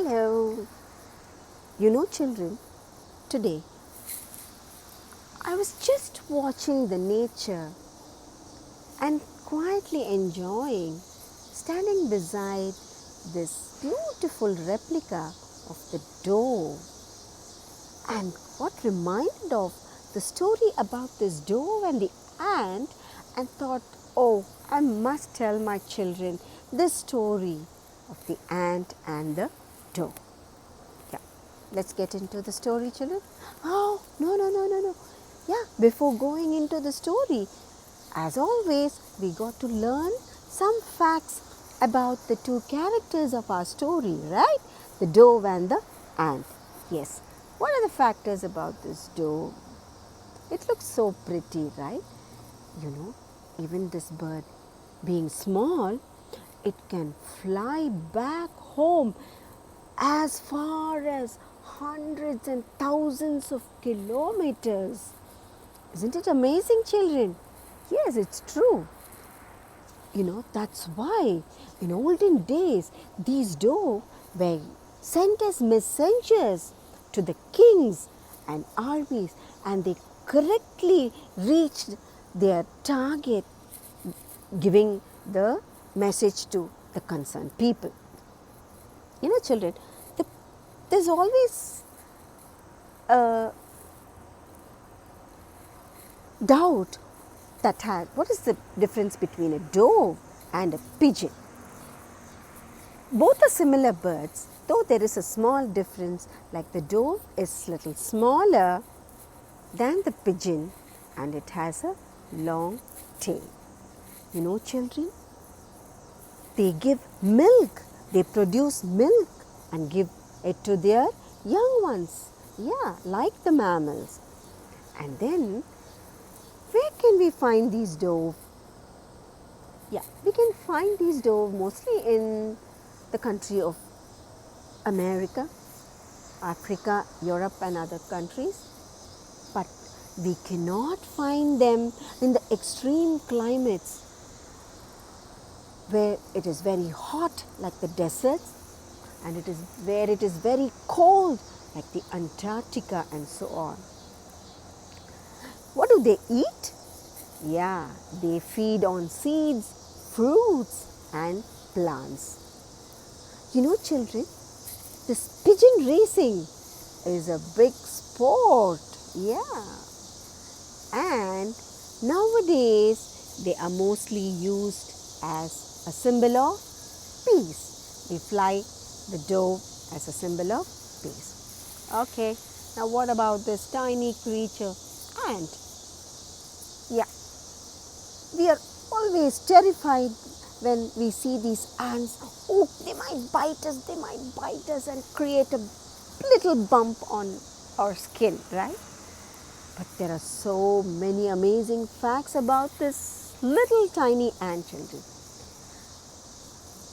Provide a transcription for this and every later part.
Hello. You know, children, today I was just watching the nature and quietly enjoying standing beside this beautiful replica of the dove. And what reminded of the story about this dove and the ant, and thought, oh, I must tell my children this story of the ant and the dove. Yeah, let's get into the story, children. Oh, no. Yeah, before going into the story, as always, we got to learn some facts about the two characters of our story, right? The dove and the ant. Yes. What are the factors about this dove? It looks so pretty, right? You know, even this bird being small, it can fly back home as far as hundreds and thousands of kilometers. Isn't it amazing, children? Yes, it's true. You know, that's why in olden days these doves were sent as messengers to the kings and armies, and they correctly reached their target, giving the message to the concerned people. You know, children, there's always a doubt that what is the difference between a dove and a pigeon? Both are similar birds, though there is a small difference, like the dove is little smaller than the pigeon and it has a long tail. You know, children, they give milk, they produce milk and give it to their young ones. Yeah, like the mammals. And then, where can we find these dove? Yeah, we can find these dove mostly in the country of America, Africa, Europe and other countries. But we cannot find them in the extreme climates where it is very hot like the deserts, and it is where it is very cold like the Antarctica and so on. What do they eat? Yeah, they feed on seeds, fruits and plants. You know, children, this pigeon racing is a big sport. Yeah. And nowadays they are mostly used as a symbol of peace. We fly the dove as a symbol of peace. Okay, now what about this tiny creature, ant? Yeah, we are always terrified when we see these ants. Oh, they might bite us and create a little bump on our skin, right? But there are so many amazing facts about this little tiny ant, children.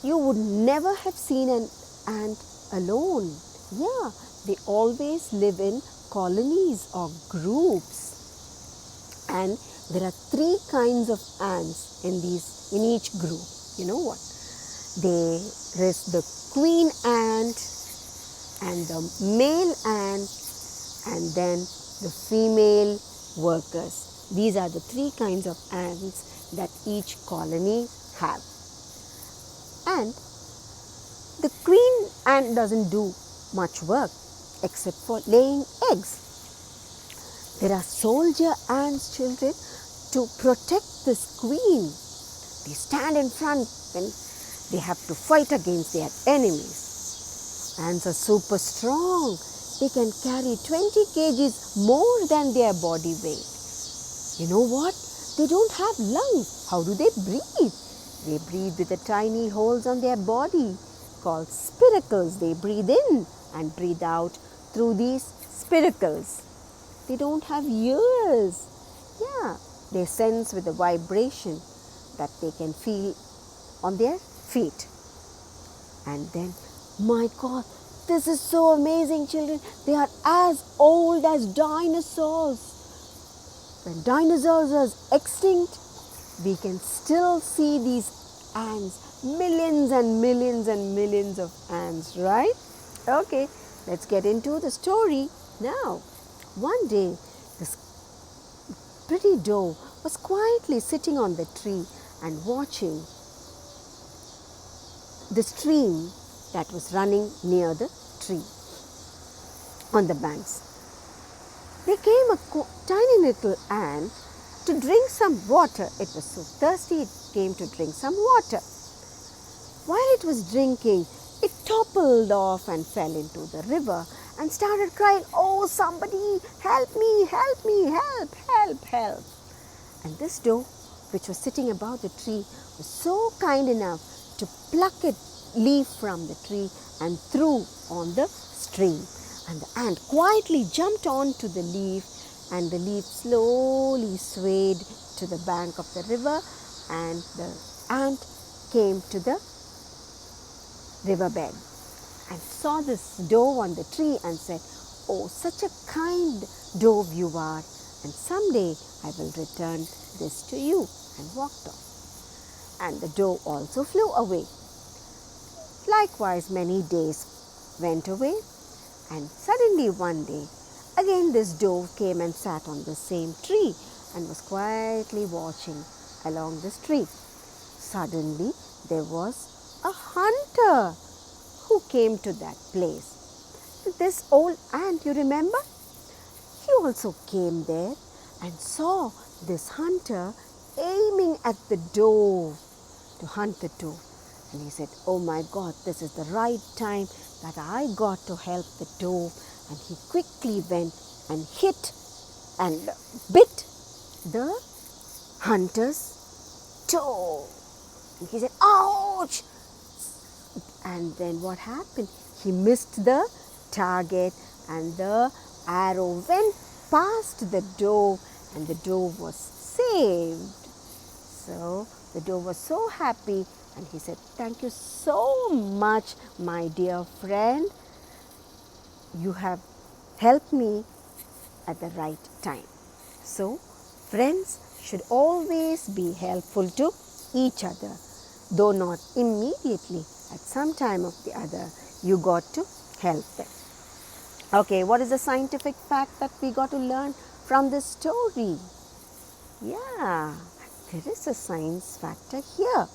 You would never have seen an ant alone. Yeah, they always live in colonies or groups. And there are 3 kinds of ants in each group. You know what? There is the queen ant and the male ant and then the female workers. These are the 3 kinds of ants that each colony have. And the queen ant doesn't do much work except for laying eggs. There are soldier ants, children, to protect this queen. They stand in front when they have to fight against their enemies. Ants are super strong. They can carry 20 kgs more than their body weight. You know what? They don't have lungs. How do they breathe? They breathe with the tiny holes on their body called spiracles. They breathe in and breathe out through these spiracles. They don't have ears. Yeah, they sense with the vibration that they can feel on their feet. And then, my God, this is so amazing, children. They are as old as dinosaurs. When dinosaurs were extinct, we can still see these ants, millions and millions and millions of ants, right? Okay, let's get into the story now. One day, this pretty doe was quietly sitting on the tree and watching the stream that was running near the tree on the banks. There came a tiny little ant to drink some water. It was so thirsty, it came to drink some water. While it was drinking, it toppled off and fell into the river and started crying, "Oh, somebody, help me, help me, help, help, help." And this doe, which was sitting above the tree, was so kind enough to pluck a leaf from the tree and threw on the stream. And the ant quietly jumped onto the leaf, and the leaf slowly swayed to the bank of the river, and the ant came to the riverbed and saw this doe on the tree and said, "Oh, such a kind dove you are, and someday I will return this to you," and walked off. And the doe also flew away. Likewise, many days went away, and suddenly one day, again this dove came and sat on the same tree and was quietly watching along this tree. Suddenly, there was a hunter who came to that place. This old ant, you remember? He also came there and saw this hunter aiming at the dove to hunt the dove. And he said, "Oh my God, this is the right time that I got to help the dove." And he quickly went and hit and bit the hunter's toe. And he said, "Ouch!" And then what happened? He missed the target, and the arrow went past the dove, and the dove was saved. So the dove was so happy, and he said, "Thank you so much, my dear friend. You have helped me at the right time." So friends should always be helpful to each other, though not immediately. At some time of the other, you got to help them. Okay, what is the scientific fact that we got to learn from this story? Yeah, there is a science factor here.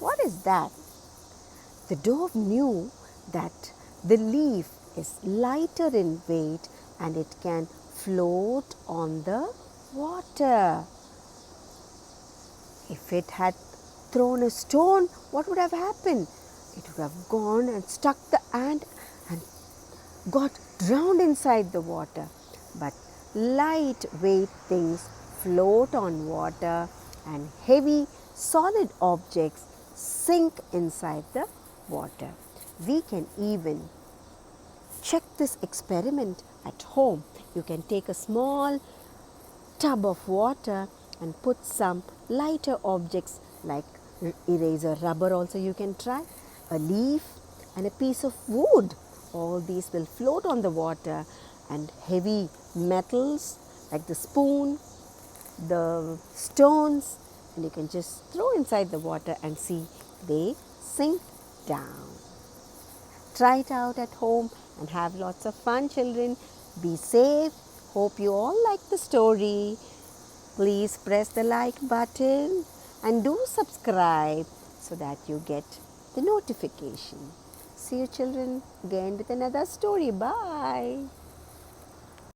What is that? The dove knew that the leaf is lighter in weight and it can float on the water. If it had thrown a stone, what would have happened? It would have gone and stuck the ant and got drowned inside the water. But lightweight things float on water, and heavy solid objects sink inside the water. We can even check this experiment at home. You can take a small tub of water and put some lighter objects like eraser, rubber also you can try, a leaf and a piece of wood. All these will float on the water, and heavy metals like the spoon, the stones, and you can just throw inside the water and see they sink down. Try it out at home and have lots of fun, children. Be safe. Hope you all like the story. Please press the like button and do subscribe so that you get the notification. See you children again with another story. Bye.